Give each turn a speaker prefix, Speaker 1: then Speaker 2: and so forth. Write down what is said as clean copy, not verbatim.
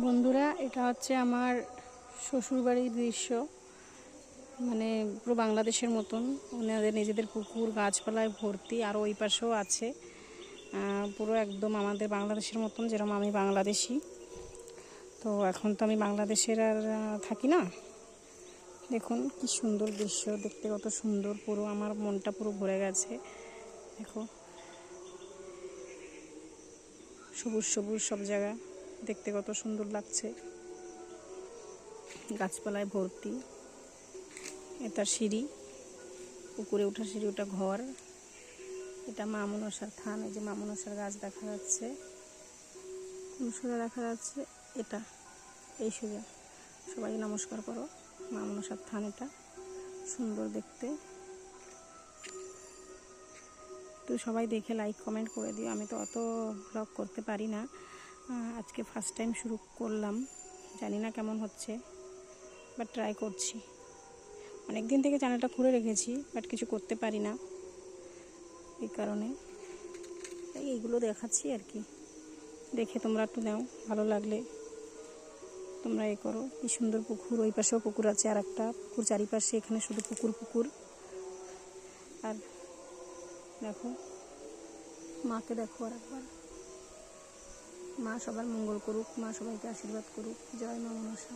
Speaker 1: বন্ধুরা, এটা হচ্ছে আমার শ্বশুরবাড়ির দৃশ্য। মানে পুরো বাংলাদেশের মতন ওনাদের নিজেদের পুকুর গাছপালায় ভর্তি, আর ওই পাশেও আছে। পুরো একদম আমাদের বাংলাদেশের মতন, যেরকম আমি বাংলাদেশি। তো এখন তো আমি বাংলাদেশের আর থাকি না। দেখুন কি সুন্দর দৃশ্য, দেখতে কত সুন্দর, পুরো আমার মনটা পুরো ভরে গেছে। দেখো সবুজ সবুজ সব জায়গা, দেখতে কত সুন্দর লাগছে, গাছপালায় ভর্তি। এটা সিঁড়ি, পুকুরে ওঠা সিঁড়ি, ওটা ঘর। এটা মা মনসার থান। এই যে মা মনসার গাছ দেখা যাচ্ছে, কোন সোজা দেখা যাচ্ছে। এটা এই সোজা, সবাই নমস্কার করো। মা মনসার থান, এটা সুন্দর দেখতে। তো সবাই দেখে লাইক কমেন্ট করে দিও। আমি তো অত ব্লগ করতে পারি না, আজকে ফার্স্ট টাইম শুরু করলাম, জানি না কেমন হচ্ছে, বাট ট্রাই করছি। অনেক দিন থেকে চ্যানেলটা খুলে রেখেছি, বাট কিছু করতে পারি না, এই কারণে এইগুলো দেখাচ্ছি আর কি। দেখে তোমরা একটু নাও, ভালো লাগলে তোমরা এ করো। কি সুন্দর পুকুর, ওই পাশেও পুকুর আছে, আর একটা পুকুর চারিপাশে, এখানে শুধু পুকুর পুকুর। আর দেখো মাকে, দেখো আর একবার। মা সবার মঙ্গল করুক, মা সবাইকে আশীর্বাদ করুক। জয় মা মনসা।